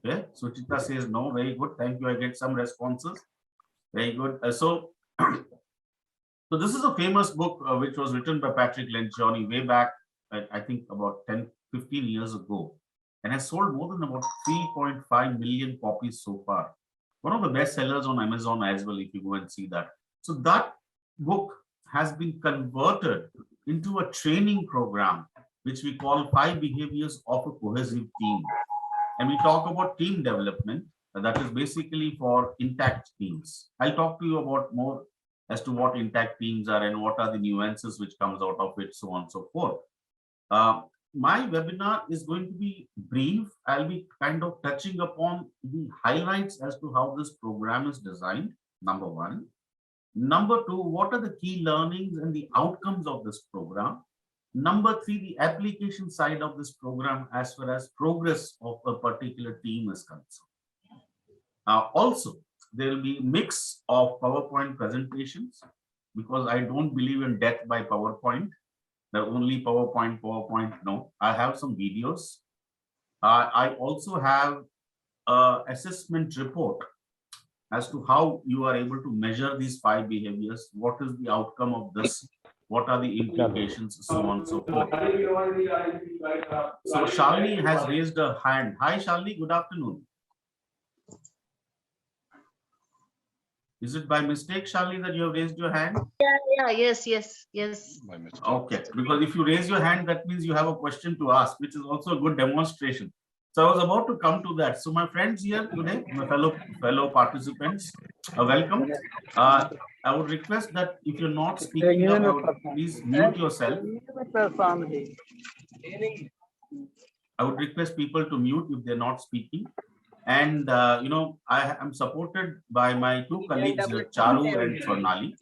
Okay, Suchita says no. Very good. Thank you. I get some responses. Very good. So this is a famous book which was written by Patrick Lencioni way back, I think about 10, 15 years ago, and has sold more than about 3.5 million copies so far. One of the best sellers on Amazon as well, if you go and see that. So that book has been converted into a training program, which we call 5 Behaviors of a Cohesive Team. And we talk about team development, that is basically for intact teams. I'll talk to you about more as to what intact teams are and what are the nuances which comes out of it, so on and so forth. My webinar is going to be brief. I'll be kind of touching upon the highlights as to how this program is designed, number one. Number two, what are the key learnings and the outcomes of this program? Number three, the application side of this program as far as progress of a particular team is concerned. Also, there will be a mix of PowerPoint presentations because I don't believe in death by PowerPoint. The only PowerPoint, no. I have some videos. I also have an assessment report as to how you are able to measure these 5 behaviors. What is the outcome of this? What are the implications, so on and so forth. So Shalini has raised a hand. Hi Shalini, good afternoon. Is it by mistake, Shalini, that you have raised your hand? Yes. By mistake. Okay, because if you raise your hand, that means you have a question to ask, which is also a good demonstration. So I was about to come to that. So my friends here today, my fellow participants, welcome. I would request that if you're not speaking up, please mute yourself. I would request people to mute if they're not speaking. And, I am supported by my two colleagues, Charu and Swarnali.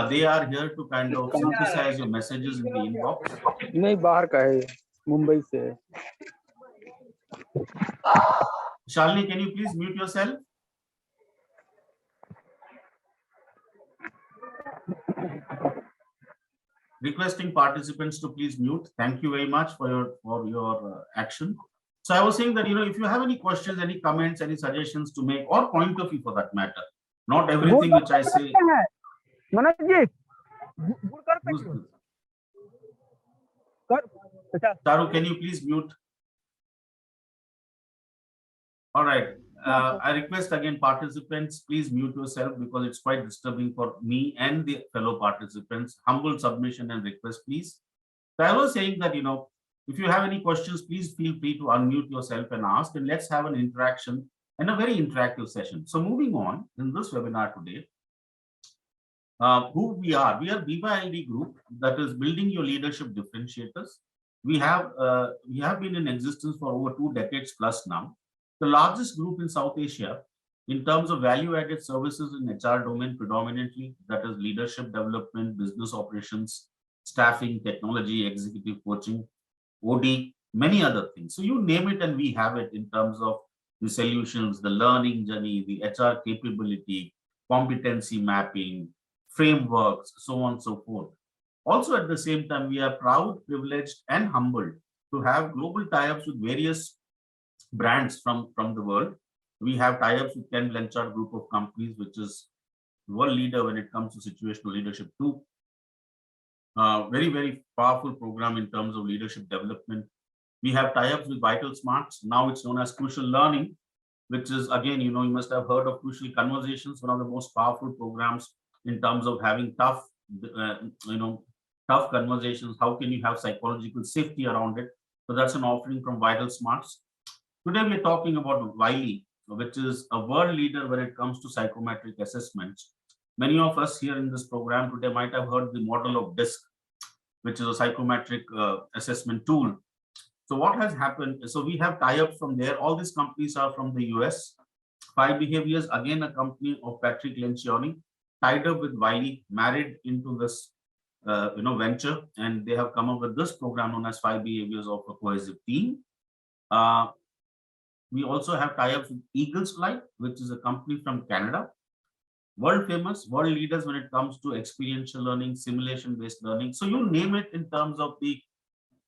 They are here to kind of synthesize your messages in the inbox. Shalini, can you please mute yourself? Requesting participants to please mute. Thank you very much for your action. So I was saying that, if you have any questions, any comments, any suggestions to make, or point of view for that matter, not everything which I say. Taru, can you please mute? All right. I request again, participants, please mute yourself because it's quite disturbing for me and the fellow participants. Humble submission and request, please. So I was saying that, if you have any questions, please feel free to unmute yourself and ask, and let's have an interaction and a very interactive session. So moving on in this webinar today, who we are BYLD Group, that is building your leadership differentiators. We have been in existence for over 2 decades plus now. The largest group in South Asia in terms of value-added services in HR domain predominantly, that is leadership development, business operations, staffing, technology, executive coaching, OD, many other things. So you name it and we have it in terms of the solutions, the learning journey, the HR capability, competency mapping, frameworks, so on and so forth. Also at the same time, we are proud, privileged and humbled to have global tie-ups with various brands from the world. We have tie-ups with Ken Blanchard group of companies, which is world leader when it comes to situational leadership too. Very, very powerful program in terms of leadership development. We have tie-ups with Vital Smarts. Now it's known as Crucial Learning, which is, again, you must have heard of Crucial Conversations, one of the most powerful programs in terms of having tough conversations. How can you have psychological safety around it? So that's an offering from Vital Smarts. Today we're talking about Wiley, which is a world leader when it comes to psychometric assessments. Many of us here in this program today might have heard the model of DISC, which is a psychometric assessment tool. So what has happened? So we have tie-ups from there. All these companies are from the US. 5 Behaviors, again, a company of Patrick Lencioni, tied up with Wiley, married into this venture, and they have come up with this program known as 5 Behaviors of a Cohesive Team. We also have tie-ups with Eagles Flight, which is a company from Canada. World famous, world leaders when it comes to experiential learning, simulation-based learning. So you name it in terms of the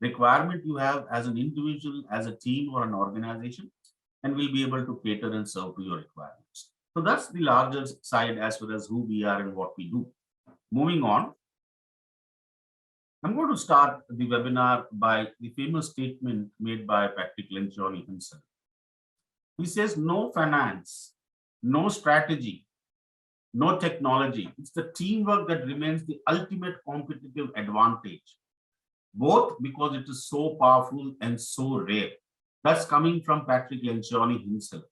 requirement you have as an individual, as a team or an organization. and we'll be able to cater and serve to your requirements. So that's the larger side as far as who we are and what we do. Moving on, I'm going to start the webinar by the famous statement made by Patrick Lencioni himself. He says, no finance, no strategy, no technology. It's the teamwork that remains the ultimate competitive advantage, both because it is so powerful and so rare. That's coming from Patrick Lencioni himself.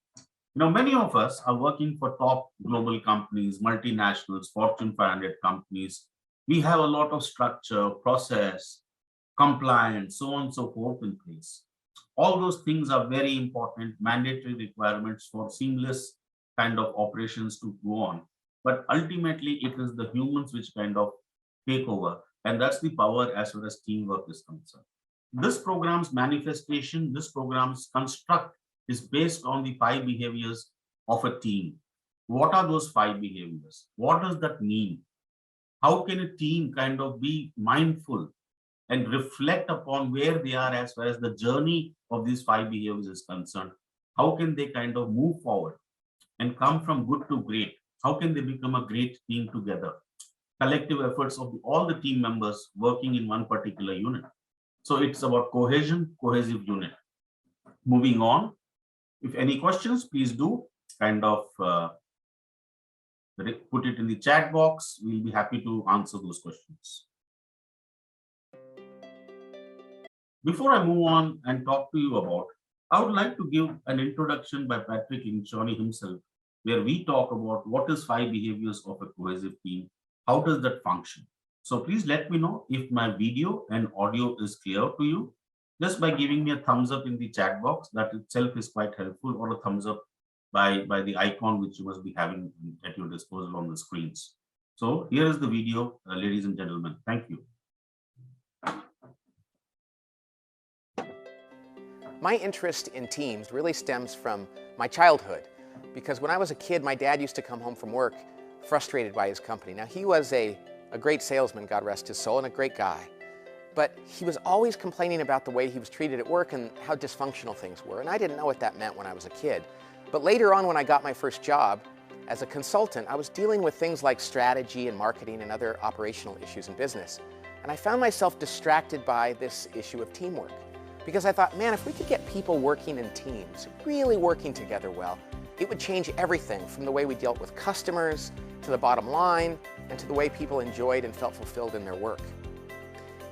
You know, many of us are working for top global companies, multinationals, Fortune 500 companies. We have a lot of structure, process, compliance, so on and so forth in place. All those things are very important, mandatory requirements for seamless kind of operations to go on. But ultimately, it is the humans which kind of take over. And that's the power as far as teamwork is concerned. This program's manifestation, this program's construct is based on the 5 behaviors of a team. What are those 5 behaviors? What does that mean? How can a team kind of be mindful and reflect upon where they are as far as the journey of these 5 behaviors is concerned? How can they kind of move forward and come from good to great? How can they become a great team together? Collective efforts of all the team members working in one particular unit. So it's about cohesion, cohesive unit. Moving on, if any questions, please do kind of put it in the chat box. We'll be happy to answer those questions. Before I move on and talk to you about, I would like to give an introduction by Patrick Lencioni himself, where we talk about what is 5 behaviors of a cohesive team. How does that function? So please let me know if my video and audio is clear to you, just by giving me a thumbs up in the chat box. That itself is quite helpful, or a thumbs up by the icon which you must be having at your disposal on the screens. So here is the video, ladies and gentlemen. Thank you. My interest in teams really stems from my childhood, because when I was a kid, my dad used to come home from work frustrated by his company. Now, he was a great salesman, God rest his soul, and a great guy. But he was always complaining about the way he was treated at work and how dysfunctional things were. And I didn't know what that meant when I was a kid. But later on, when I got my first job as a consultant, I was dealing with things like strategy and marketing and other operational issues in business. And I found myself distracted by this issue of teamwork. Because I thought, man, if we could get people working in teams, really working together well, it would change everything from the way we dealt with customers, to the bottom line, and to the way people enjoyed and felt fulfilled in their work.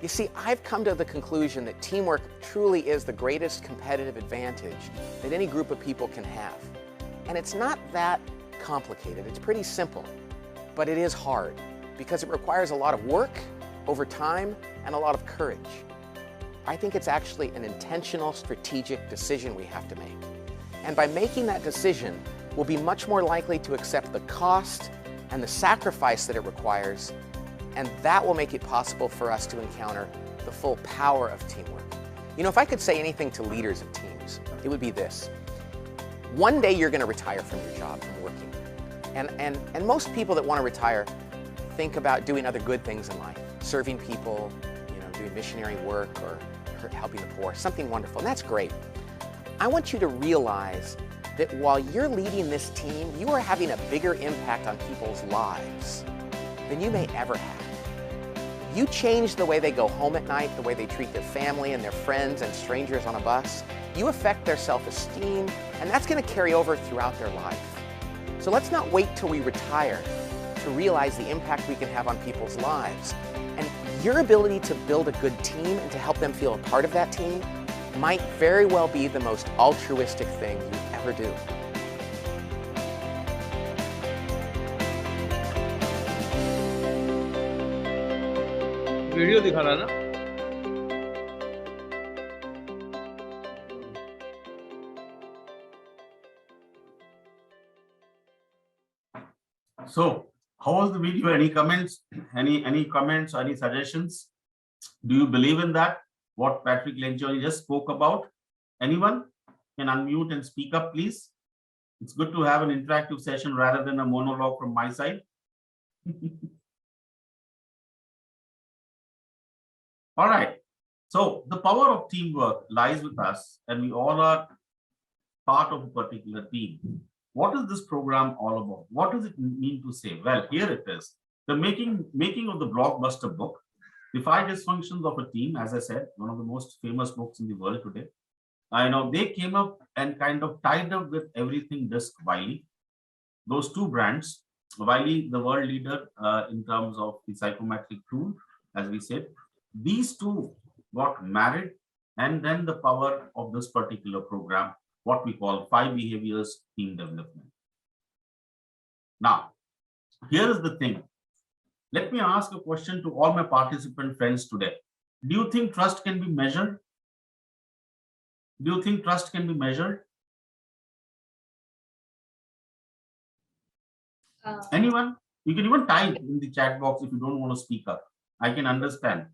You see, I've come to the conclusion that teamwork truly is the greatest competitive advantage that any group of people can have. And it's not that complicated. It's pretty simple, but it is hard because it requires a lot of work over time and a lot of courage. I think it's actually an intentional, strategic decision we have to make. And by making that decision, we'll be much more likely to accept the cost and the sacrifice that it requires, and that will make it possible for us to encounter the full power of teamwork. You know, if I could say anything to leaders of teams, it would be this. One day you're going to retire from your job and working. And most people that want to retire think about doing other good things in life, serving people, you know, doing missionary work or helping the poor, something wonderful, and that's great. I want you to realize that while you're leading this team, you are having a bigger impact on people's lives than you may ever have. You change the way they go home at night, the way they treat their family and their friends and strangers on a bus. You affect their self-esteem, and that's going to carry over throughout their life. So let's not wait till we retire to realize the impact we can have on people's lives. And your ability to build a good team and to help them feel a part of that team might very well be the most altruistic thing you ever do. Video दिखा रहा ना? So, how was the video? Any comments? Any comments? Any suggestions? Do you believe in that? What Patrick Lencioni just spoke about? Anyone can unmute and speak up, please. It's good to have an interactive session rather than a monologue from my side. All right. So the power of teamwork lies with us, and we all are part of a particular team. What is this program all about? What does it mean to say? Well, here it is. The making of the blockbuster book, The Five Dysfunctions of a Team, as I said, one of the most famous books in the world today. I know they came up and kind of tied up with everything Disc Wiley. Those two brands, Wiley, the world leader in terms of the psychometric tool, as we said, these two got married, and then the power of this particular program, what we call 5 behaviors team development. Now, here is the thing. Let me ask a question to all my participant friends today. Do you think trust can be measured? Do you think trust can be measured? Anyone? You can even type in the chat box if you don't want to speak up. I can understand.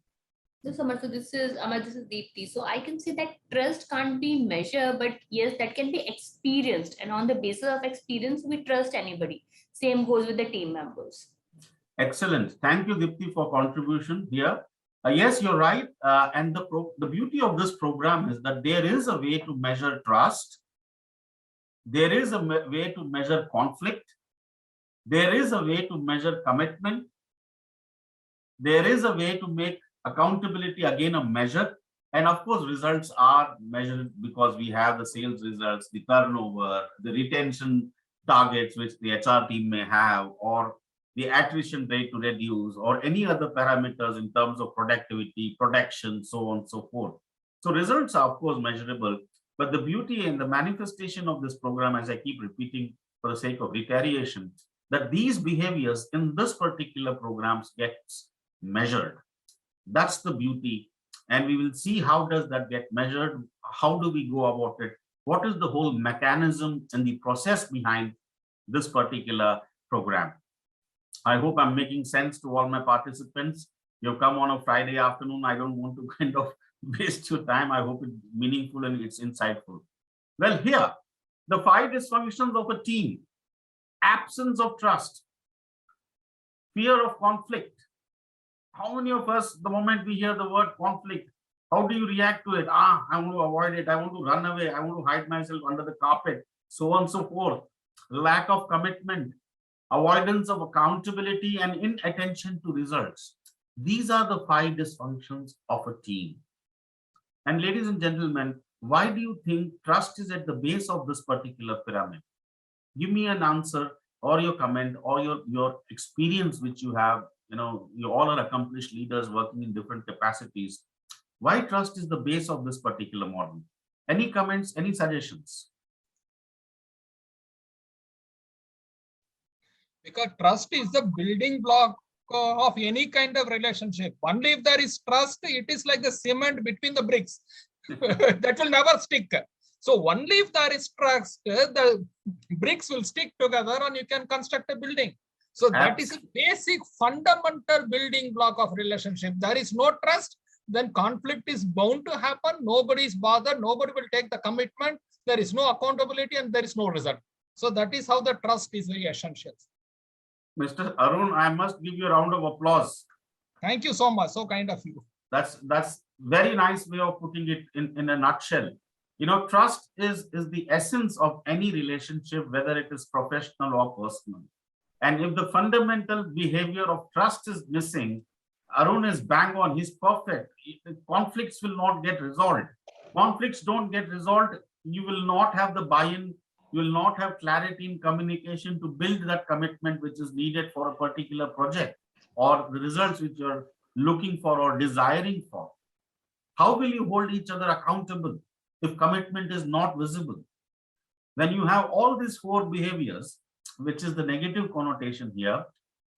So Samar, so this is Amar, this is Deepti. So I can say that trust can't be measured, but yes, that can be experienced. And on the basis of experience, we trust anybody. Same goes with the team members. Excellent. Thank you, Deepti, for contribution here. Yes, you're right. And the beauty of this program is that there is a way to measure trust. There is a way to measure conflict. There is a way to measure commitment. There is a way to make accountability again a measure. And of course, results are measured because we have the sales results, the turnover, the retention targets which the HR team may have, or the attrition rate to reduce, or any other parameters in terms of productivity, production, so on and so forth. So results are of course measurable, but the beauty and the manifestation of this program, as I keep repeating for the sake of reiteration, that these behaviors in this particular programs gets measured. That's the beauty. And we will see how does that get measured? How do we go about it? What is the whole mechanism and the process behind this particular program? I hope I'm making sense to all my participants. You've come on a Friday afternoon. I don't want to kind of waste your time. I hope it's meaningful and it's insightful. Well, here, the 5 dysfunctions of a team: absence of trust, fear of conflict. How many of us, the moment we hear the word conflict, how do you react to it? I want to avoid it. I want to run away. I want to hide myself under the carpet, so on and so forth. Lack of commitment, avoidance of accountability, and inattention to results. These are the 5 dysfunctions of a team. And ladies and gentlemen, why do you think trust is at the base of this particular pyramid? Give me an answer or your comment or your experience which you have. You know, you all are accomplished leaders working in different capacities. Why trust is the base of this particular model? Any comments, any suggestions? Because trust is the building block of any kind of relationship. Only if there is trust, it is like the cement between the bricks. That will never stick. So only if there is trust, the bricks will stick together and you can construct a building. So that is a basic fundamental building block of relationship. There is no trust, then conflict is bound to happen. Nobody is bothered. Nobody will take the commitment. There is no accountability and there is no result. So that is how the trust is very essential. Mr. Arun, I must give you a round of applause. Thank you so much. So kind of you. That's very nice way of putting it in a nutshell. You know, trust is the essence of any relationship, whether it is professional or personal. And if the fundamental behavior of trust is missing, Arun is bang on, he's perfect. Conflicts will not get resolved. Conflicts don't get resolved, you will not have the buy-in, you will not have clarity in communication to build that commitment which is needed for a particular project or the results which you're looking for or desiring for. How will you hold each other accountable if commitment is not visible? When you have all these 4 behaviors, which is the negative connotation here,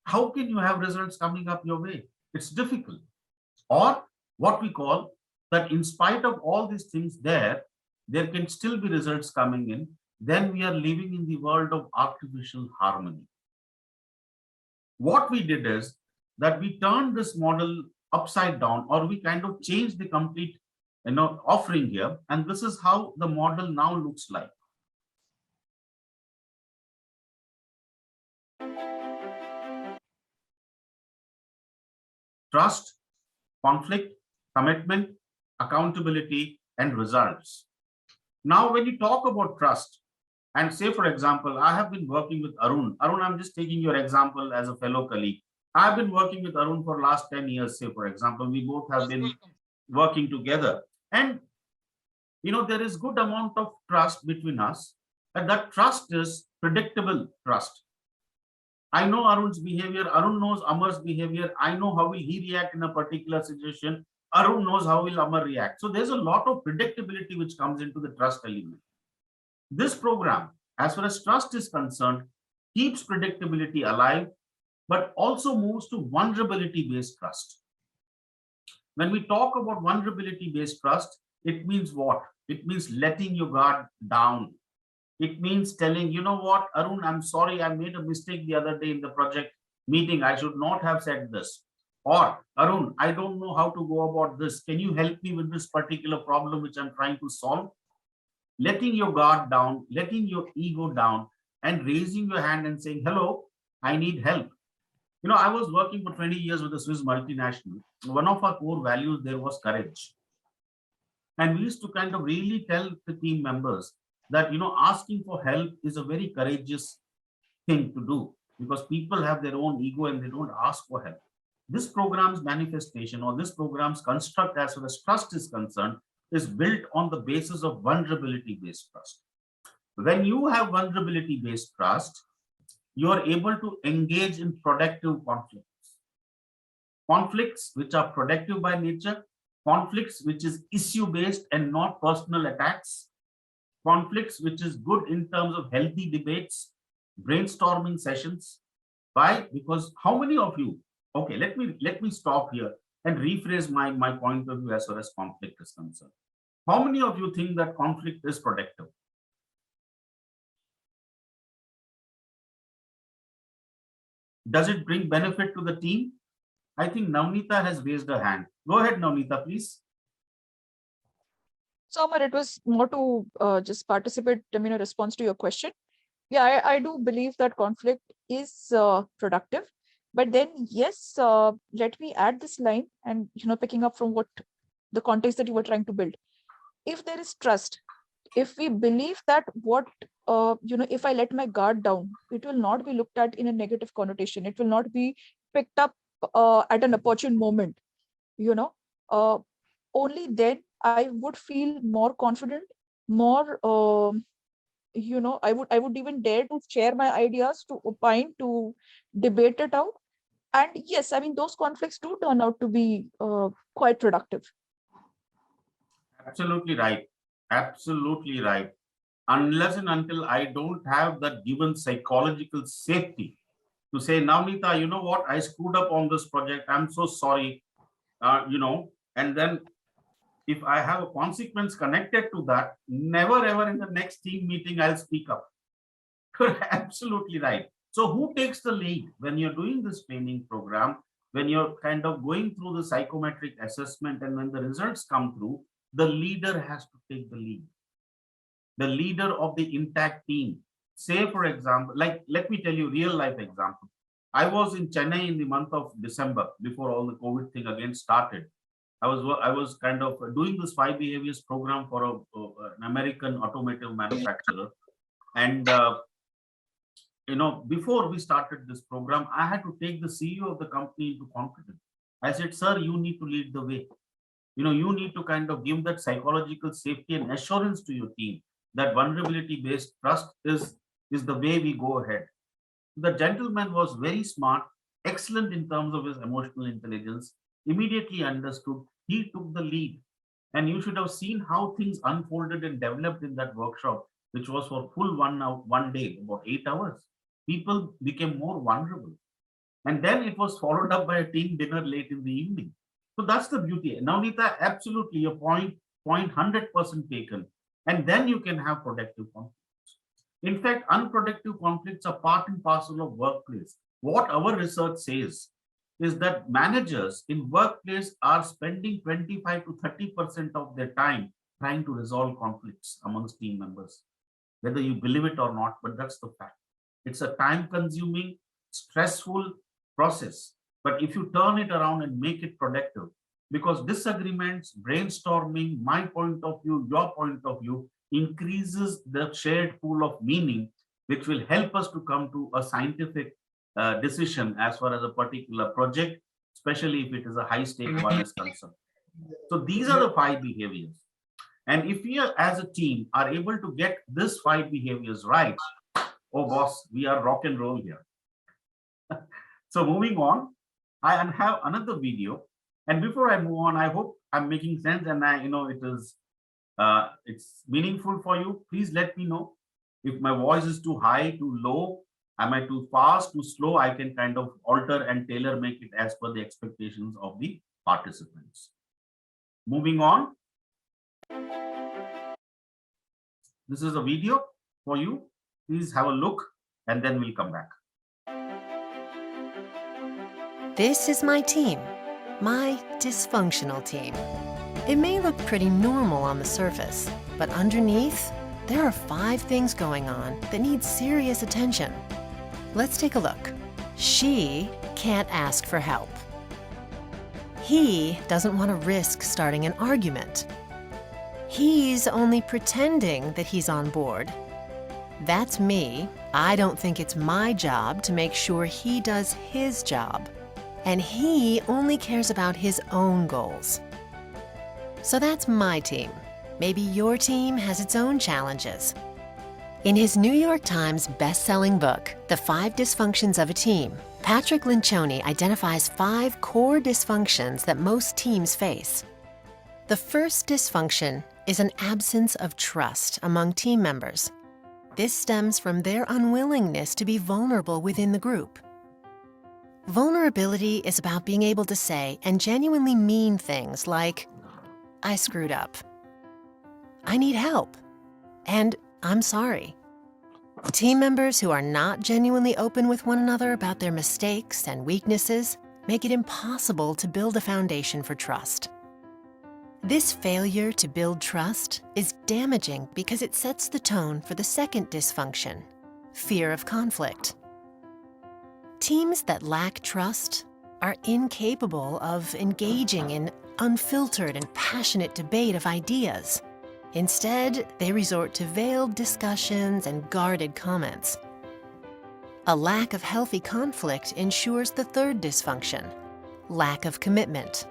how can you have results coming up your way? It's difficult. Or what we call that in spite of all these things there can still be results coming in. Then we are living in the world of artificial harmony. What we did is that we turned this model upside down, or we kind of changed the complete offering here. And this is how the model now looks like. Trust, conflict, commitment, accountability, and results. Now, when you talk about trust, and say, for example, I have been working with Arun. Arun, I'm just taking your example as a fellow colleague. I've been working with Arun for last 10 years, say, for example, we both have been working together. And, there is good amount of trust between us. And that trust is predictable trust. I know Arun's behavior. Arun knows Amar's behavior. I know how will he react in a particular situation. Arun knows how will Amar react. So there's a lot of predictability which comes into the trust element. This program, as far as trust is concerned, keeps predictability alive, but also moves to vulnerability-based trust. When we talk about vulnerability-based trust, it means what? It means letting your guard down. It means telling, you know what, Arun, I'm sorry, I made a mistake the other day in the project meeting. I should not have said this. Or, Arun, I don't know how to go about this. Can you help me with this particular problem which I'm trying to solve? Letting your guard down, letting your ego down, and raising your hand and saying, hello, I need help. I was working for 20 years with a Swiss multinational. One of our core values there was courage. And we used to kind of really tell the team members that, asking for help is a very courageous thing to do, because people have their own ego and they don't ask for help. This program's manifestation, or this program's construct as far as trust is concerned, is built on the basis of vulnerability-based trust. When you have vulnerability-based trust, you are able to engage in productive conflicts. Conflicts which are productive by nature, conflicts which is issue-based and not personal attacks, conflicts which is good in terms of healthy debates, brainstorming sessions. Why? Because how many of you, okay, let me stop here and rephrase my point of view as far as conflict is concerned. How many of you think that conflict is productive? Does it bring benefit to the team? I think Navneeta has raised her hand. Go ahead, Navneeta, please. So, Amar, it was more to just participate, response to your question. Yeah, I do believe that conflict is productive. But then, yes, let me add this line and, picking up from what the context that you were trying to build. If there is trust, if we believe that what, if I let my guard down, it will not be looked at in a negative connotation. It will not be picked up at an opportune moment, only then I would feel more confident, more, I would even dare to share my ideas, to opine, to debate it out. And yes, those conflicts do turn out to be quite productive. Absolutely right. Absolutely right. Unless and until I don't have that given psychological safety to say, Navneeta, you know what, I screwed up on this project. I'm so sorry. And then if I have a consequence connected to that, never ever in the next team meeting I'll speak up. Absolutely right. So who takes the lead when you're doing this training program, when you're kind of going through the psychometric assessment, and when the results come through, the leader has to take the lead. The leader of the intact team. Say, for example, let me tell you real life example. I was in Chennai in the month of December before all the COVID thing again started. I was kind of doing this 5 behaviors program for an American automotive manufacturer. And, before we started this program, I had to take the CEO of the company into confidence. I said, sir, you need to lead the way. You need to kind of give that psychological safety and assurance to your team that vulnerability-based trust is the way we go ahead. The gentleman was very smart, excellent in terms of his emotional intelligence, immediately understood, he took the lead. And you should have seen how things unfolded and developed in that workshop, which was for full 1 day, about 8 hours. People became more vulnerable. And then it was followed up by a team dinner late in the evening. So that's the beauty. Navneeta, absolutely, your point 100% taken. And then you can have productive conflicts. In fact, unproductive conflicts are part and parcel of workplace. What our research says is that managers in workplace are spending 25 to 30% of their time trying to resolve conflicts amongst team members. Whether you believe it or not, but that's the fact. It's a time-consuming, stressful process. But if you turn it around and make it productive, because disagreements, brainstorming, my point of view, your point of view, increases the shared pool of meaning, which will help us to come to a scientific decision as far as a particular project, especially if it is a high stake one is concerned. So these are the 5 behaviors. And if we are, as a team, are able to get these 5 behaviors right, oh boss, we are rock and roll here. So moving on, I have another video. And before I move on, I hope I'm making sense and it's meaningful for you. Please let me know if my voice is too high, too low, am I too fast, too slow? I can kind of alter and tailor make it as per the expectations of the participants. Moving on. This is a video for you. Please have a look and then we'll come back. This is my team, my dysfunctional team. It may look pretty normal on the surface, but underneath, there are 5 things going on that need serious attention. Let's take a look. She can't ask for help. He doesn't want to risk starting an argument. He's only pretending that he's on board. That's me. I don't think it's my job to make sure he does his job. And he only cares about his own goals. So that's my team. Maybe your team has its own challenges. In his New York Times best-selling book, The 5 Dysfunctions of a Team, Patrick Lencioni identifies 5 core dysfunctions that most teams face. The first dysfunction is an absence of trust among team members. This stems from their unwillingness to be vulnerable within the group. Vulnerability is about being able to say and genuinely mean things like, I screwed up, I need help, and I'm sorry. Team members who are not genuinely open with one another about their mistakes and weaknesses make it impossible to build a foundation for trust. This failure to build trust is damaging because it sets the tone for the second dysfunction, fear of conflict. Teams that lack trust are incapable of engaging in unfiltered and passionate debate of ideas. Instead, they resort to veiled discussions and guarded comments. A lack of healthy conflict ensures the third dysfunction, lack of commitment.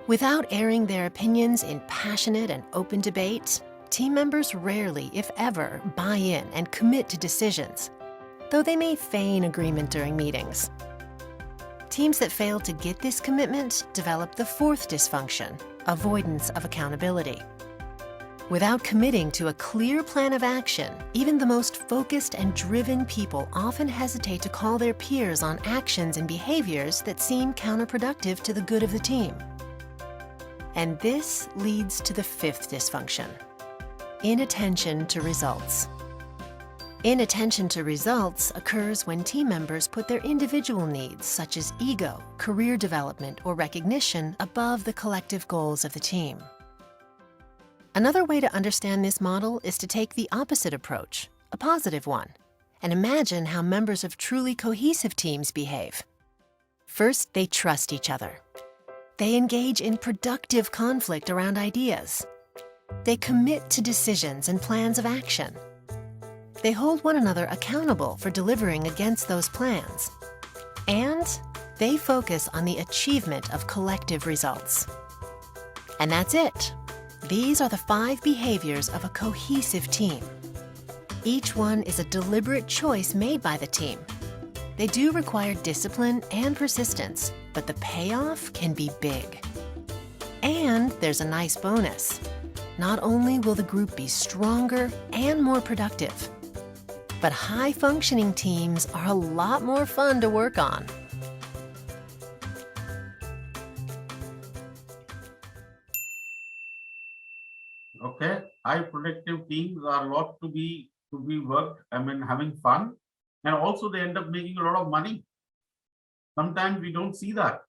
Without airing their opinions in passionate and open debate, team members rarely, if ever, buy in and commit to decisions, though they may feign agreement during meetings. Teams that fail to get this commitment develop the fourth dysfunction, avoidance of accountability. Without committing to a clear plan of action, even the most focused and driven people often hesitate to call their peers on actions and behaviors that seem counterproductive to the good of the team. And this leads to the fifth dysfunction, inattention to results. Inattention to results occurs when team members put their individual needs, such as ego, career development, or recognition, above the collective goals of the team. Another way to understand this model is to take the opposite approach, a positive one, and imagine how members of truly cohesive teams behave. First, they trust each other. They engage in productive conflict around ideas. They commit to decisions and plans of action. They hold one another accountable for delivering against those plans. And they focus on the achievement of collective results. And that's it. These are the 5 behaviors of a cohesive team. Each one is a deliberate choice made by the team. They do require discipline and persistence, but the payoff can be big. And there's a nice bonus. Not only will the group be stronger and more productive, but high-functioning teams are a lot more fun to work on. Okay, high productive teams are a lot to be worked. I mean, having fun, and also they end up making a lot of money. Sometimes we don't see that,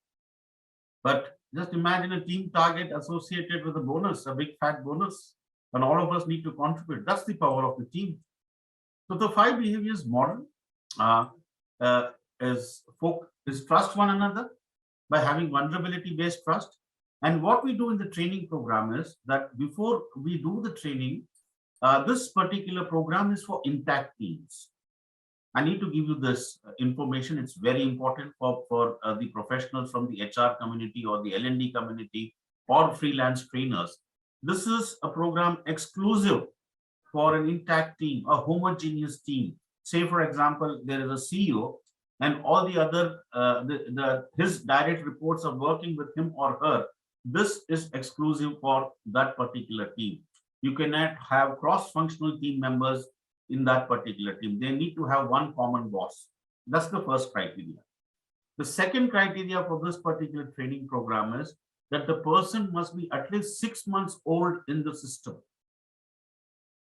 but just imagine a team target associated with a bonus, a big fat bonus, and all of us need to contribute. That's the power of the team. So the 5 behaviors model is trust one another by having vulnerability-based trust. And what we do in the training program is that before we do the training, this particular program is for intact teams. I need to give you this information. It's very important for the professionals from the HR community or the L&D community or freelance trainers. This is a program exclusive for an intact team, a homogeneous team. Say, for example, there is a CEO and all the other, his direct reports are working with him or her. This is exclusive for that particular team. You cannot have cross-functional team members in that particular team. They need to have one common boss. That's the first criteria. The second criteria for this particular training program is that the person must be at least 6 months old in the system.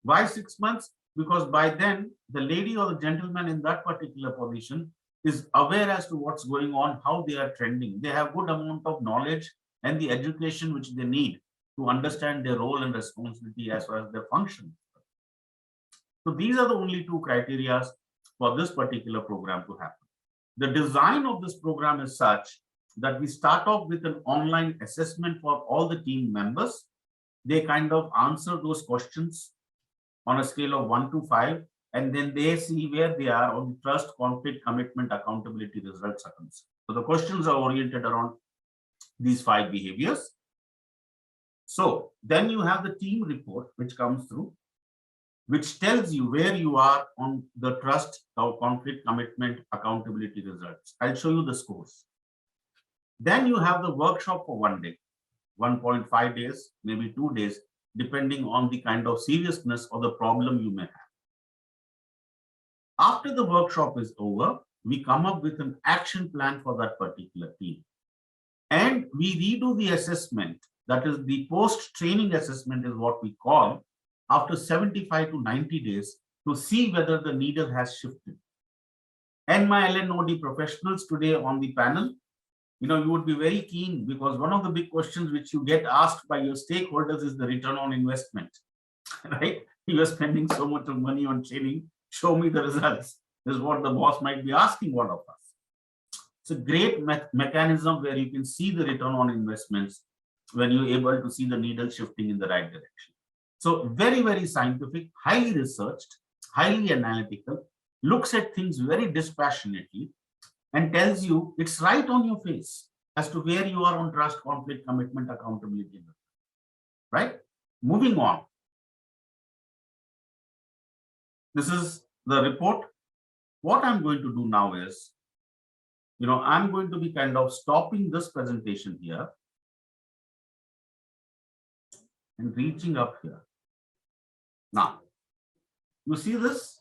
Why 6 months? Because by then, the lady or the gentleman in that particular position is aware as to what's going on, how they are trending. They have good amount of knowledge and the education which they need to understand their role and responsibility as far as their function. So these are the only two criteria for this particular program to happen. The design of this program is such that we start off with an online assessment for all the team members. They kind of answer those questions on a scale of 1 to 5, and then they see where they are on the trust, conflict, commitment, accountability, results are concerned. So the questions are oriented around these 5 behaviors. So then you have the team report which comes through, which tells you where you are on the trust, conflict, commitment, accountability, results. I'll show you the scores. Then you have the workshop for 1 day, 1.5 days, maybe 2 days, depending on the kind of seriousness of the problem you may have. After the workshop is over, we come up with an action plan for that particular team. And we redo the assessment, that is the post-training assessment is what we call, after 75 to 90 days to see whether the needle has shifted. And my LNOD professionals today on the panel, you would be very keen because one of the big questions which you get asked by your stakeholders is the return on investment, right? You are spending so much of money on training, show me the results. This is what the boss might be asking one of us. It's a great mechanism where you can see the return on investments when you're able to see the needle shifting in the right direction. So very, very scientific, highly researched, highly analytical, looks at things very dispassionately and tells you it's right on your face as to where you are on trust, conflict, commitment, accountability, right? Moving on. This is the report. What I'm going to do now is, I'm going to be kind of stopping this presentation here and reaching up here. Now, you see this?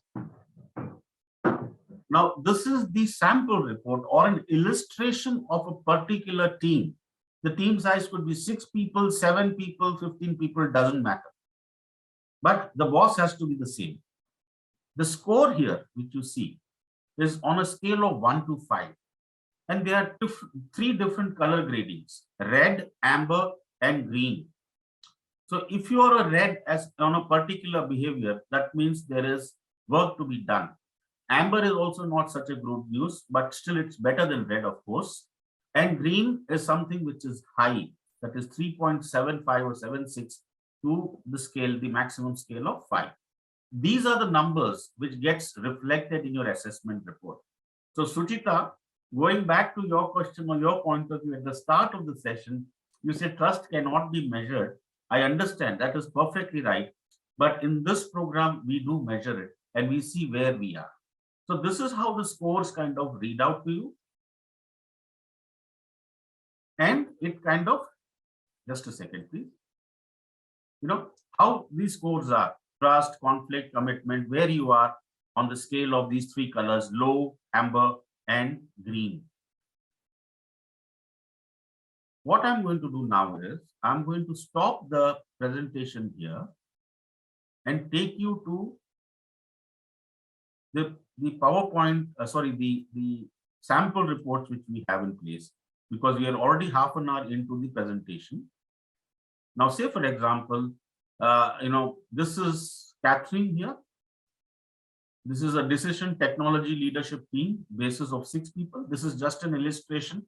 Now, this is the sample report or an illustration of a particular team. The team size could be 6 people, 7 people, 15 people, doesn't matter. But the boss has to be the same. The score here, which you see, is on a scale of 1 to 5. And there are 3 different color gradings, red, amber, and green. So if you are a red as on a particular behavior, that means there is work to be done. Amber is also not such a good news, but still it's better than red, of course. And green is something which is high, that is 3.75 or 76 to the scale, the maximum scale of 5. These are the numbers which gets reflected in your assessment report. So Suchita, going back to your question or your point of view at the start of the session, you said trust cannot be measured. I understand that is perfectly right. But in this program, we do measure it and we see where we are. So this is how the scores kind of read out to you. And it kind of, just a second, please. How these scores are, trust, conflict, commitment, where you are on the scale of these 3 colors, low, amber, and green. What I'm going to do now is, I'm going to stop the presentation here and take you to the PowerPoint, the sample reports which we have in place, because we are already half an hour into the presentation. Now, say for example, this is Catherine here. This is a decision technology leadership team, basis of 6 people. This is just an illustration.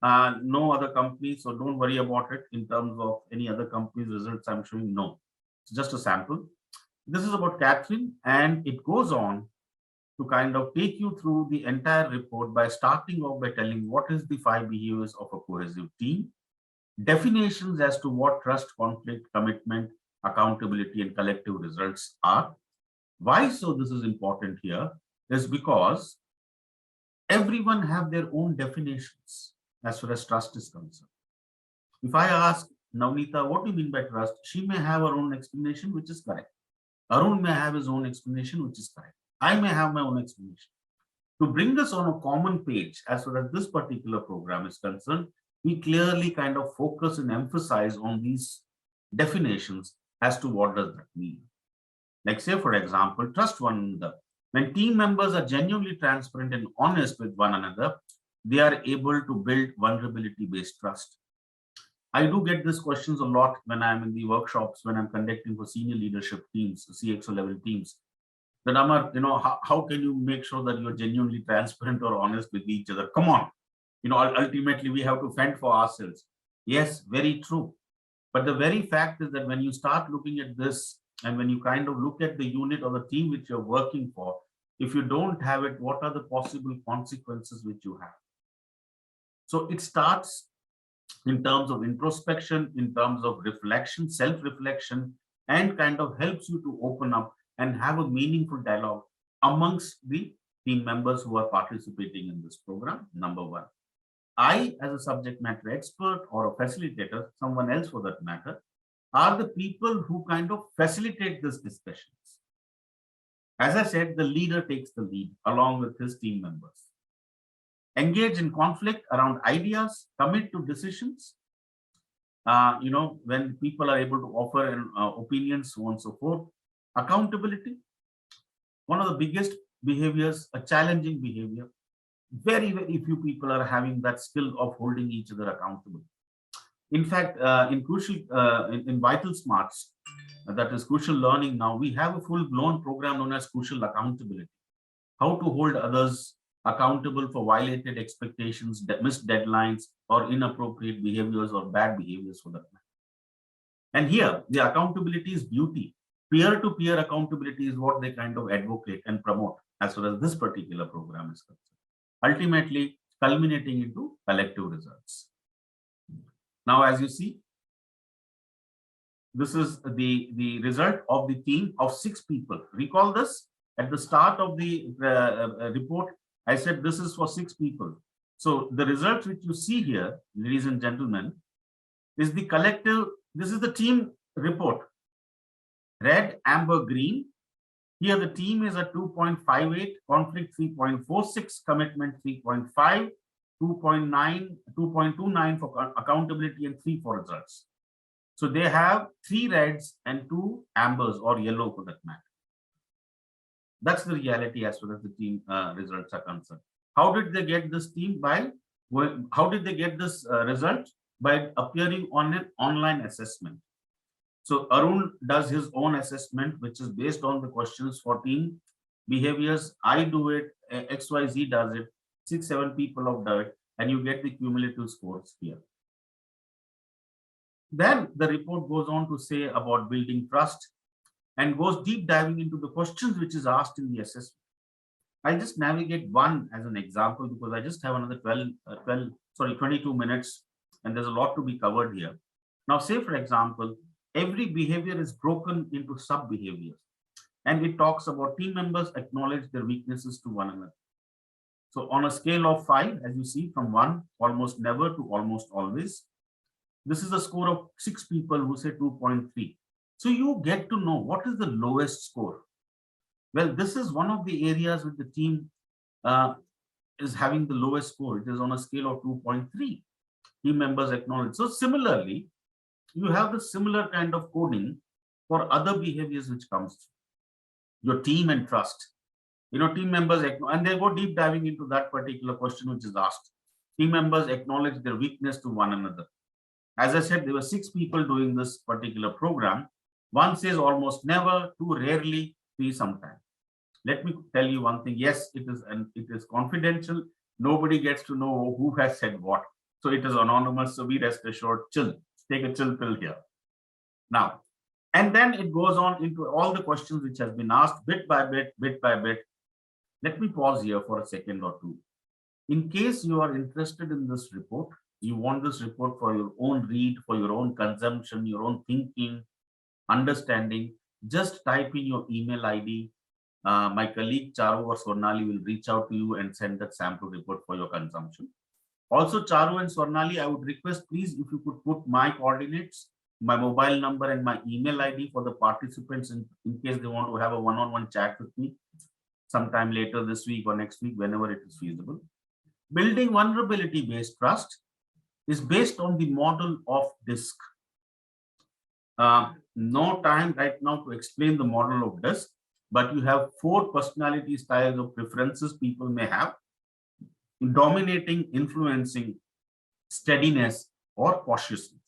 No other company, so don't worry about it in terms of any other company's results I'm showing. No, it's just a sample. This is about Catherine, and it goes on to kind of take you through the entire report by starting off by telling what is the 5 behaviors of a cohesive team, definitions as to what trust, conflict, commitment, accountability, and collective results are. Why so this is important here is because everyone have their own definitions as far as trust is concerned. If I ask Navneeta, what do you mean by trust? She may have her own explanation, which is correct. Arun may have his own explanation, which is correct. I may have my own explanation. To bring us on a common page as far as this particular program is concerned, we clearly kind of focus and emphasize on these definitions as to what does that mean. Like say, for example, trust one another. When team members are genuinely transparent and honest with one another, they are able to build vulnerability-based trust. I do get these questions a lot when I'm in the workshops, when I'm conducting for senior leadership teams, CXO level teams. That Amar, how can you make sure that you're genuinely transparent or honest with each other? Come on. Ultimately we have to fend for ourselves. Yes, very true. But the very fact is that when you start looking at this and when you kind of look at the unit or the team which you're working for, if you don't have it, what are the possible consequences which you have? So it starts in terms of introspection, in terms of reflection, self-reflection, and kind of helps you to open up and have a meaningful dialogue amongst the team members who are participating in this program, number one. I, as a subject matter expert or a facilitator, someone else for that matter, are the people who kind of facilitate these discussions. As I said, the leader takes the lead along with his team members. Engage in conflict around ideas, commit to decisions. When people are able to offer opinions, so on and so forth. Accountability, one of the biggest behaviors, a challenging behavior. Very, very few people are having that skill of holding each other accountable. In fact, in Vital Smarts, that is crucial learning now, we have a full-blown program known as crucial accountability. How to hold others accountable for violated expectations, missed deadlines, or inappropriate behaviors or bad behaviors for that matter. And here, the accountability is beauty. Peer-to-peer accountability is what they kind of advocate and promote as far as this particular program is concerned. Ultimately, culminating into collective results. Now, as you see, this is the result of the team of 6 people. Recall this at the start of the report. I said this is for 6 people. So the results which you see here, ladies and gentlemen, is the collective. This is the team report. Red, amber, green. Here the team is at 2.58, conflict 3.46, commitment 3.5, 2.29 for accountability, and 3 for results. So they have 3 reds and 2 ambers or yellow for that matter. That's the reality as far as the team results are concerned. How did they get this team? How did they get this result? By appearing on an online assessment. So Arun does his own assessment, which is based on the questions for team behaviors. I do it, XYZ does it, 6-7 people have done it, and you get the cumulative scores here. Then the report goes on to say about building trust and goes deep diving into the questions which is asked in the assessment. I'll just navigate one as an example because I just have another 22 minutes and there's a lot to be covered here. Now, say for example, every behavior is broken into sub-behaviors and it talks about team members acknowledge their weaknesses to one another. So on a scale of 5, as you see, from 1, almost never, to almost always, this is a score of 6 people who say 2.3. So you get to know what is the lowest score. Well, this is one of the areas with the team is having the lowest score. It is on a scale of 2.3. Team members acknowledge. So similarly, you have the similar kind of coding for other behaviors which comes through. Your team and trust. Team members, and they go deep diving into that particular question which is asked. Team members acknowledge their weakness to one another. As I said, there were 6 people doing this particular program. 1 says almost never, 2 rarely, 3 sometimes. Let me tell you one thing. Yes, it is confidential. Nobody gets to know who has said what. So it is anonymous. So be rest assured, chill. Take a chill pill here. Now, And then it goes on into all the questions which has been asked bit by bit, bit by bit. Let me pause here for a second or two. In case you are interested in this report, you want this report for your own read, for your own consumption, your own thinking, understanding, just type in your email ID. My colleague Charu or Swarnali will reach out to you and send that sample report for your consumption. Also, Charu and Swarnali, I would request, please, if you could put my coordinates, my mobile number and my email ID for the participants in case they want to have a one-on-one chat with me sometime later this week or next week, whenever it is feasible. Building vulnerability-based trust is based on the model of DISC. No time right now to explain the model of DISC, but you have 4 personality styles of preferences people may have: dominating, influencing, steadiness, or cautiousness.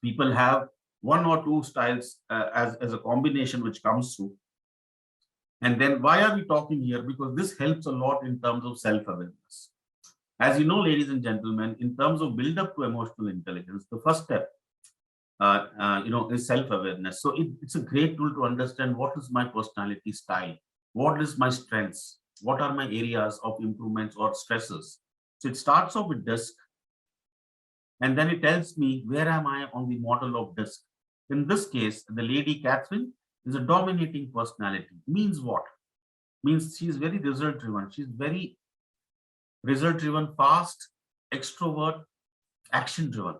People have 1 or 2 styles as a combination which comes through. And then why are we talking here? Because this helps a lot in terms of self-awareness. As you know, ladies and gentlemen, in terms of build up to emotional intelligence, the first step is self-awareness. So it's a great tool to understand what is my personality style, what is my strengths, what are my areas of improvements or stresses. So it starts off with DISC, and then it tells me where am I on the model of DISC. In this case, the lady Catherine is a dominating personality. Means what? Means she's very result driven. She's very result driven, fast, extrovert, action driven.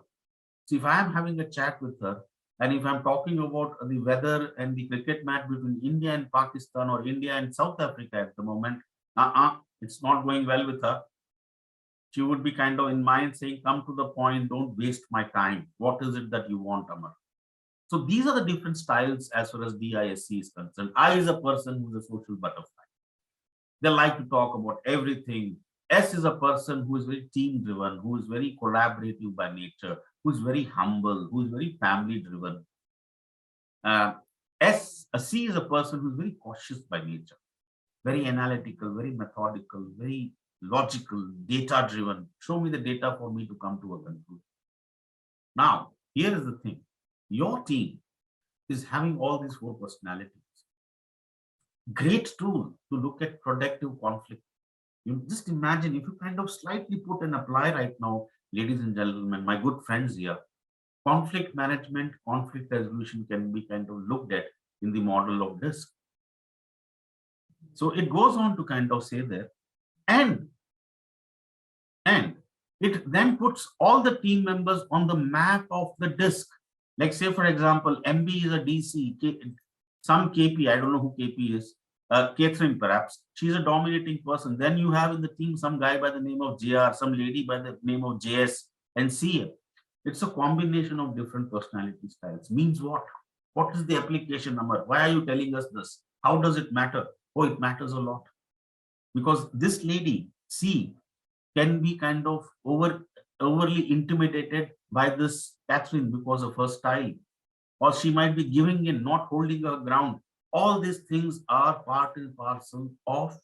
So if I am having a chat with her, and if I'm talking about the weather and the cricket match between India and Pakistan or India and South Africa at the moment, it's not going well with her. She would be kind of in mind saying, come to the point, don't waste my time. What is it that you want, Amar? So these are the different styles as far as DISC is concerned. I is a person who's a social butterfly. They like to talk about everything. S is a person who is very team driven, who is very collaborative by nature, who is very humble, who is very family driven. C is a person who is very cautious by nature, very analytical, very methodical, very logical, data driven. Show me the data for me to come to a conclusion. Now, here is the thing. Your team is having all these 4 personalities. Great tool to look at productive conflict. You just imagine if you kind of slightly put and apply right now, ladies and gentlemen, my good friends here, conflict management, conflict resolution can be kind of looked at in the model of DISC. So it goes on to kind of say there, and it then puts all the team members on the map of the DISC. Like say, for example, MB is a DC, some KP, I don't know who KP is, Catherine perhaps, she's a dominating person. Then you have in the team some guy by the name of JR, some lady by the name of JS and CA. It's a combination of different personality styles. Means what? What is the application number? Why are you telling us this? How does it matter? Oh, it matters a lot. Because this lady, C, can be kind of overly intimidated by this Catherine because of her style, or she might be giving in, not holding her ground. All these things are part and parcel of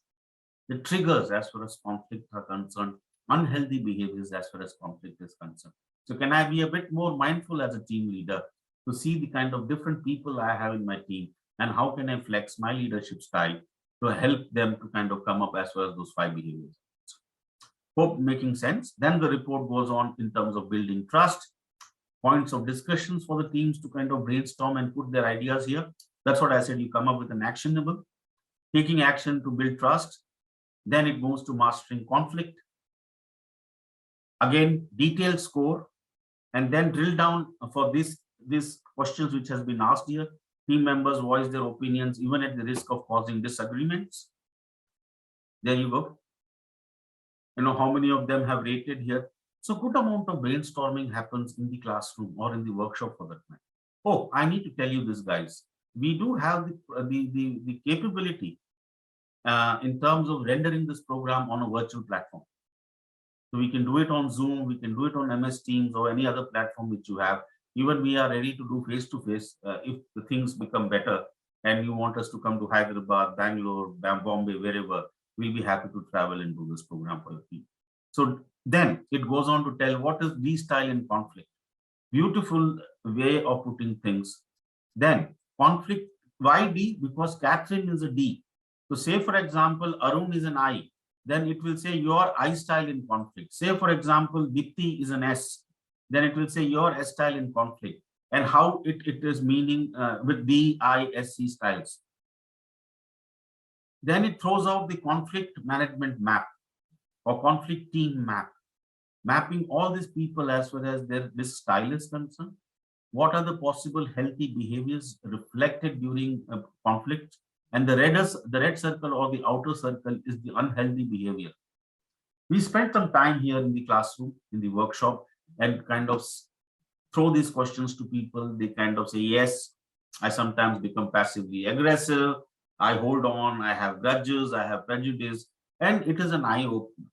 the triggers as far as conflict are concerned, unhealthy behaviors as far as conflict is concerned. So can I be a bit more mindful as a team leader to see the kind of different people I have in my team, and how can I flex my leadership style to help them to kind of come up as far as those 5 behaviors? Hope making sense. Then the report goes on in terms of building trust, points of discussions for the teams to kind of brainstorm and put their ideas here. That's what I said, you come up with an actionable, taking action to build trust. Then it moves to mastering conflict. Again, detailed score, and then drill down for these questions which has been asked here. Team members voice their opinions, even at the risk of causing disagreements. There you go. You know how many of them have rated here. So good amount of brainstorming happens in the classroom or in the workshop for that matter. Oh, I need to tell you this, guys. We do have the capability in terms of rendering this program on a virtual platform. So we can do it on Zoom, we can do it on MS Teams or any other platform which you have. Even we are ready to do face-to-face if the things become better and you want us to come to Hyderabad, Bangalore, Bombay, wherever, we'll be happy to travel and do this program for your team. So then it goes on to tell what is the style in conflict. Beautiful way of putting things. Then conflict, why D? Because Catherine is a D. So say, for example, Arun is an I, then it will say your I style in conflict. Say, for example, Dipti is an S, then it will say your S style in conflict, and how it is meaning with D, I, S, C styles. Then it throws out the conflict management map or conflict team map, mapping all these people as far as this style is concerned. What are the possible healthy behaviors reflected during a conflict? And the red circle or the outer circle is the unhealthy behavior. We spent some time here in the classroom, in the workshop, and kind of throw these questions to people. They kind of say, yes, I sometimes become passively aggressive. I hold on, I have grudges, I have prejudice, and it is an eye opener.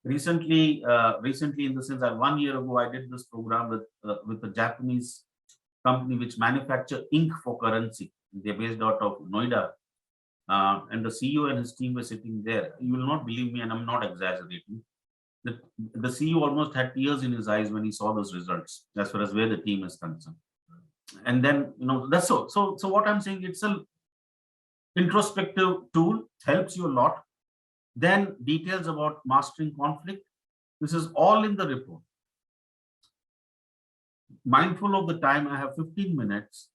Recently in the sense that 1 year ago, I did this program with a Japanese company which manufacture ink for currency. They're based out of Noida. And the CEO and his team were sitting there. You will not believe me, and I'm not exaggerating. The CEO almost had tears in his eyes when he saw those results, as far as where the team is concerned. And then, that's so what I'm saying, it's a introspective tool, helps you a lot. Then details about mastering conflict. This is all in the report. Mindful of the time, I have 15 minutes.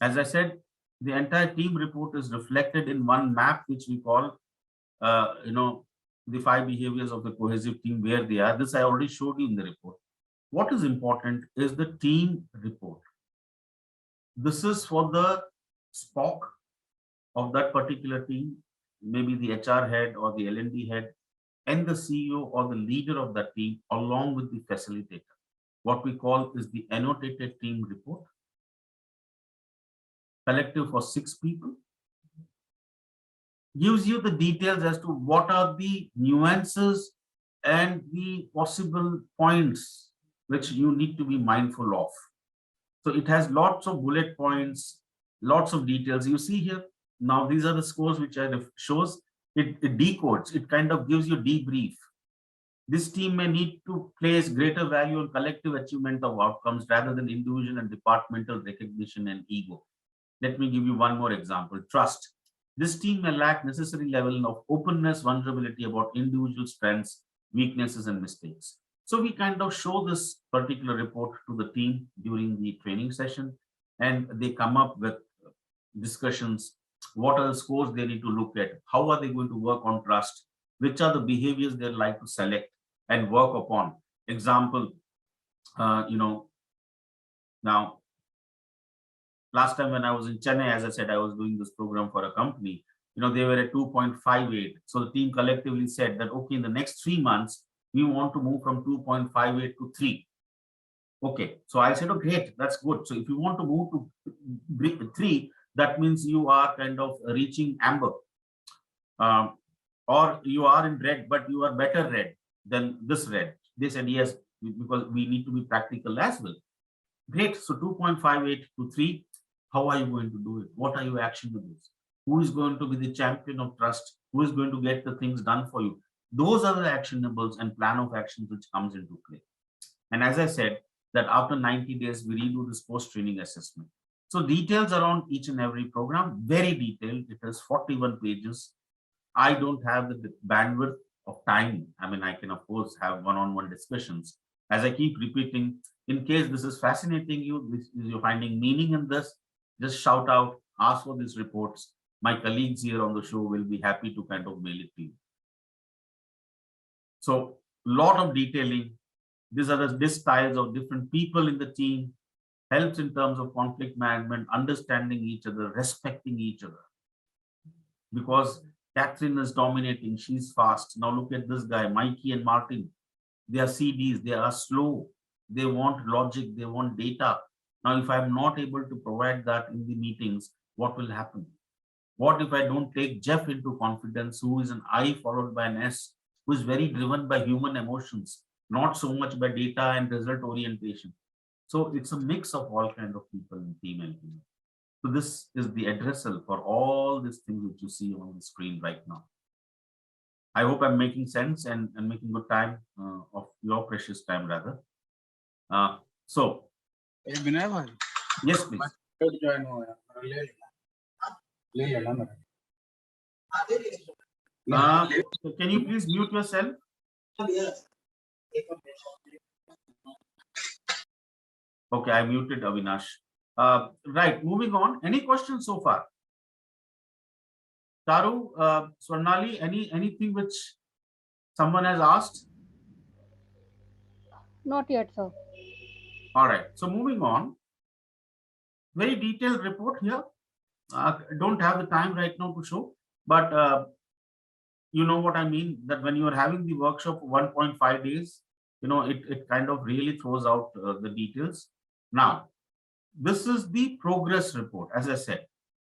As I said, the entire team report is reflected in one map, which we call, the 5 behaviors of the cohesive team, where they are. This I already showed you in the report. What is important is the team report. This is for the SPOC of that particular team, maybe the HR head or the L&D head, and the CEO or the leader of that team, along with the facilitator. What we call is the annotated team report. Collective for 6 people. Gives you the details as to what are the nuances and the possible points which you need to be mindful of. So it has lots of bullet points, lots of details. You see here, now these are the scores which I shows. It decodes, it kind of gives you debrief. This team may need to place greater value on collective achievement of outcomes rather than individual and departmental recognition and ego. Let me give you one more example. Trust. This team may lack necessary level of openness, vulnerability about individual strengths, weaknesses, and mistakes. So we kind of show this particular report to the team during the training session, and they come up with discussions. What are the scores they need to look at? How are they going to work on trust? Which are the behaviors they'd like to select and work upon? Example, now, last time when I was in Chennai, as I said, I was doing this program for a company. They were at 2.58. So the team collectively said that, okay, in the next 3 months, we want to move from 2.58 to 3. Okay, so I said, oh, great, that's good. So if you want to move to 3, that means you are kind of reaching amber, or you are in red, but you are better red than this red. They said yes, because we need to be practical as well. Great. So 2.58 to 3. How are you going to do it? What are your actionables? Who is going to be the champion of trust? Who is going to get the things done for you? Those are the actionables and plan of actions which comes into play. And as I said, that after 90 days, we redo this post-training assessment. So details around each and every program, very detailed. It has 41 pages. I don't have the bandwidth of time. I mean, I can, of course, have one-on-one discussions. As I keep repeating, in case this is fascinating you, you're finding meaning in this, just shout out, ask for these reports. My colleagues here on the show will be happy to kind of mail it to you. So a lot of detailing. These are the styles of different people in the team, helps in terms of conflict management, understanding each other, respecting each other. Because Catherine is dominating, she's fast. Now look at this guy, Mikey and Martin. They are CDs, they are slow. They want logic, they want data. Now, if I'm not able to provide that in the meetings, what will happen? What if I don't take Jeff into confidence, who is an I followed by an S, who is very driven by human emotions, not so much by data and result orientation. So it's a mix of all kinds of people in team and team. So this is the addressal for all these things which you see on the screen right now. I hope I'm making sense and making good time of your precious time rather. So विनय भाई Yes, please. फिर join हो यार ले लेना मेरा Uh, can you please mute yourself? Okay, I muted Avinash. Right, moving on. Any questions so far? Taru, Swarnali, anything which someone has asked? Not yet, sir. All right, so moving on. Very detailed report here. Don't have the time right now to show, but you know what I mean, that when you are having the workshop for 1.5 days, you know, it kind of really throws out the details. Now, this is the progress report. As I said,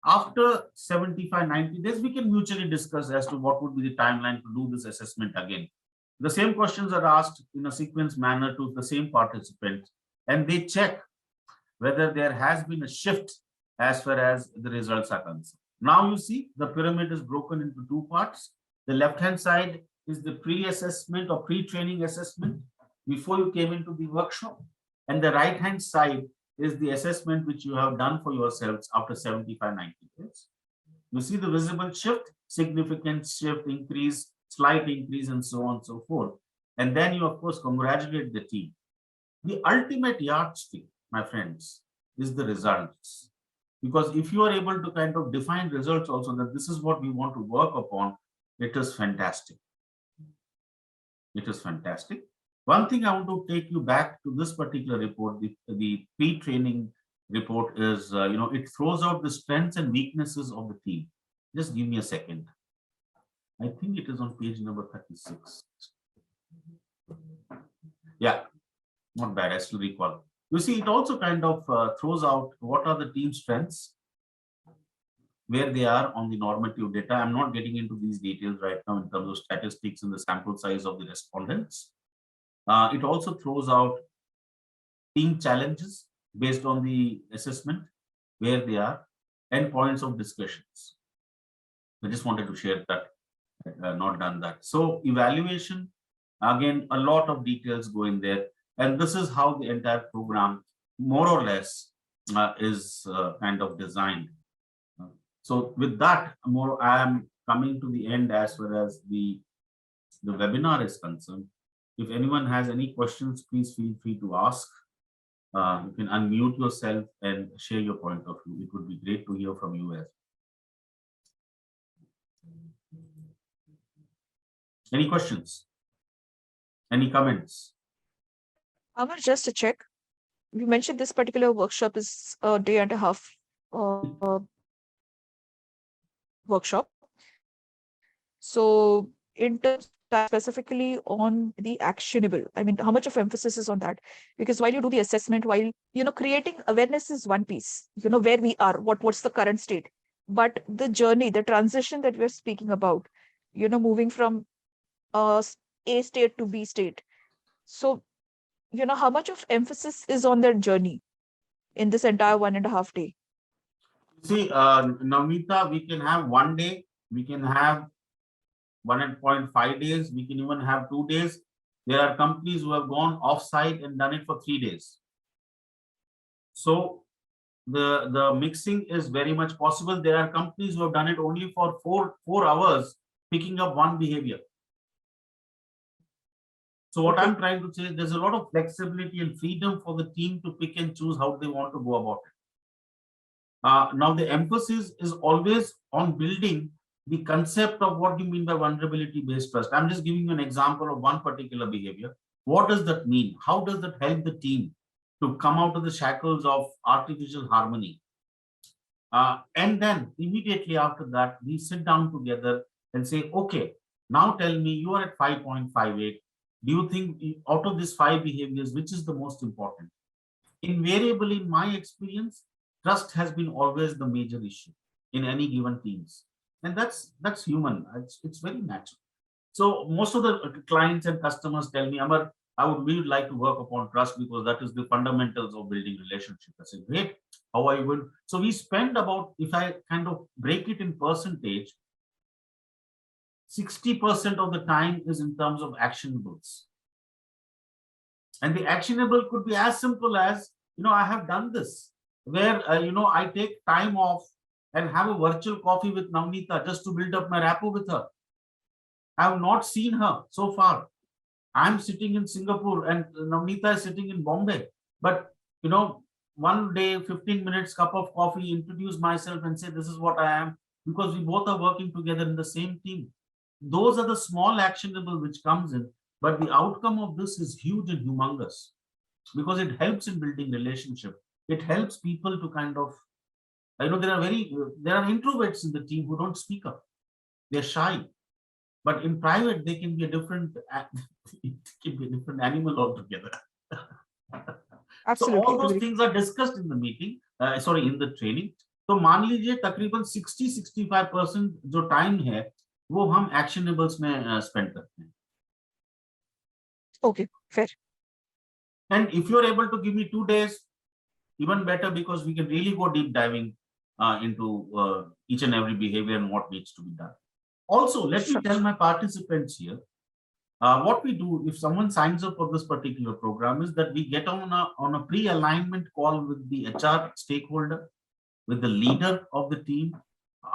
after 75, 90 days, we can mutually discuss as to what would be the timeline to do this assessment again. The same questions are asked in a sequence manner to the same participants, and they check whether there has been a shift as far as the results are concerned. Now you see the pyramid is broken into two parts. The left-hand side is the pre-assessment or pre-training assessment before you came into the workshop. And the right-hand side is the assessment which you have done for yourselves after 75, 90 days. You see the visible shift, significant shift, increase, slight increase, and so on and so forth. And then you, of course, congratulate the team. The ultimate yardstick, my friends, is the results. Because if you are able to kind of define results also, that this is what we want to work upon, it is fantastic. It is fantastic. One thing I want to take you back to this particular report, the pre-training report is, you know, it throws out the strengths and weaknesses of the team. Just give me a second. I think it is on page number 36. Yeah, not bad, I still recall. You see, it also kind of throws out what are the team strengths, where they are on the normative data. I'm not getting into these details right now in terms of statistics and the sample size of the respondents. It also throws out team challenges based on the assessment, where they are, and points of discussions. I just wanted to share that, not done that. So evaluation, again, a lot of details go in there. And this is how the entire program, more or less, is kind of designed. So with that, I am coming to the end as far as the webinar is concerned. If anyone has any questions, please feel free to ask. You can unmute yourself and share your point of view. It would be great to hear from you as well. Any questions? Any comments? Amar, just to check, you mentioned this particular workshop is a day and a half workshop. So in terms specifically on the actionable, I mean, how much of emphasis is on that? Because while you do the assessment, while, you know, creating awareness is one piece, you know, where we are, what's the current state, but the journey, the transition that we're speaking about, you know, moving from A state to B state. So, you know, how much of emphasis is on that journey in this entire 1.5 day? See, Navneeta, we can have 1 day, we can have 1.5 days, we can even have 2 days. There are companies who have gone off-site and done it for 3 days. So the mixing is very much possible. There are companies who have done it only for 4 hours, picking up one behavior. So what I'm trying to say is there's a lot of flexibility and freedom for the team to pick and choose how they want to go about it. Now the emphasis is always on building the concept of what you mean by vulnerability-based trust. I'm just giving you an example of one particular behavior. What does that mean? How does that help the team to come out of the shackles of artificial harmony? And then immediately after that, we sit down together and say, okay, now tell me, you are at 5.58. Do you think out of these 5 behaviors, which is the most important? Invariably, in my experience, trust has been always the major issue in any given teams. And that's human. It's very natural. So most of the clients and customers tell me, Amar, we would like to work upon trust because that is the fundamentals of building relationship. I say, great, how are you going? So we spend about, if I kind of break it in percentage, 60% of the time is in terms of actionables. And the actionable could be as simple as I have done this where, I take time off and have a virtual coffee with Navneeta just to build up my rapport with her. I have not seen her so far. I'm sitting in Singapore and Navneeta is sitting in Bombay. But, one day, 15 minutes, cup of coffee, introduce myself and say, this is what I am, because we both are working together in the same team. Those are the small actionable which comes in, but the outcome of this is huge and humongous because it helps in building relationship. It helps people to kind of, there are introverts in the team who don't speak up. They're shy. But in private, they can be a different, it can be a different animal altogether. Absolutely. So all those agree. things are discussed in the meeting, in the training. तो मान लीजिए तकरीबन 60-65% जो time है वो हम actionables में spend करते हैं. Okay, fair. And if you're able to give me 2 days, even better, because we can really go deep diving into each and every behavior and what needs to be done. Also, let me tell my participants here, what we do if someone signs up for this particular program is that we get on a pre-alignment call with the HR stakeholder, with the leader of the team,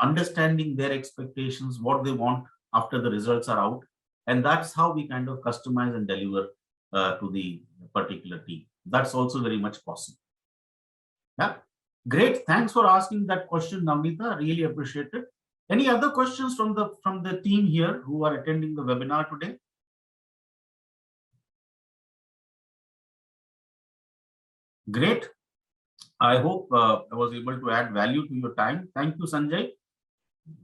understanding their expectations, what they want after the results are out. And that's how we kind of customize and deliver to the particular team. That's also very much possible. Yeah, great. Thanks for asking that question, Navneeta. Really appreciate it. Any other questions from the team here who are attending the webinar today? Great. I hope I was able to add value to your time. Thank you, Sanjay,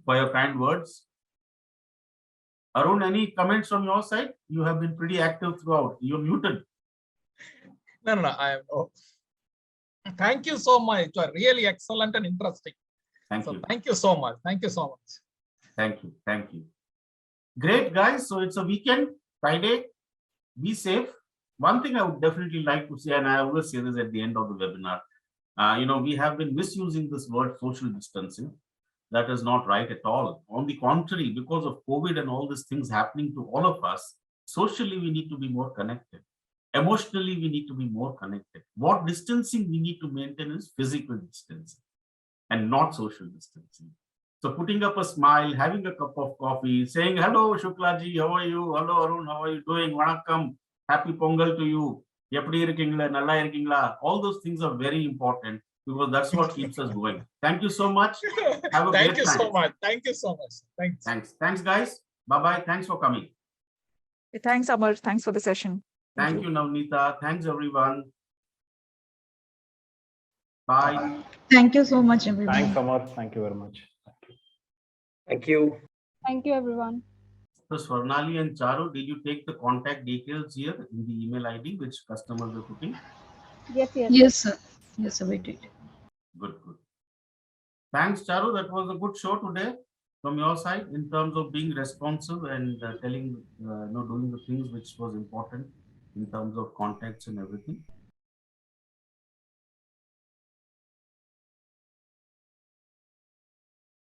for your kind words. Arun, any comments from your side? You have been pretty active throughout. You're muted. No. I am. Oh. Thank you so much. You are really excellent and interesting. Thank you. Thank you so much. Thank you so much. Thank you. Thank you. Great, guys. So it's a weekend, Friday. Be safe. One thing I would definitely like to say, and I always say this at the end of the webinar, we have been misusing this word social distancing. That is not right at all. On the contrary, because of COVID and all these things happening to all of us, socially, we need to be more connected. Emotionally, we need to be more connected. What distancing we need to maintain is physical distancing and not social distancing. So putting up a smile, having a cup of coffee, saying, hello, Shuklaji, how are you? Hello, Arun, how are you doing? Vanakkam, happy Pongal to you. Eppadi irukingla, nalla irukingla. All those things are very important because that's what keeps us going. Thank you so much. Have a Thank great you time. so much. Thank you so much. Thanks. Thanks. Thanks, guys. Bye-bye. Thanks for coming. Thanks, Amar. Thanks for the session. Thank you, Navneeta. Thanks, everyone. Bye. Thank you so much, everyone. Thanks, Amar. Thank you very much. Thank you. Thank you, everyone. So Swarnali and Charu, did you take the contact details here in the email ID which customers are putting? Yes. Yes, sir. Yes, sir, we did. Good. Thanks, Charu. That was a good show today from your side in terms of being responsive and telling, doing the things which was important in terms of contacts and everything.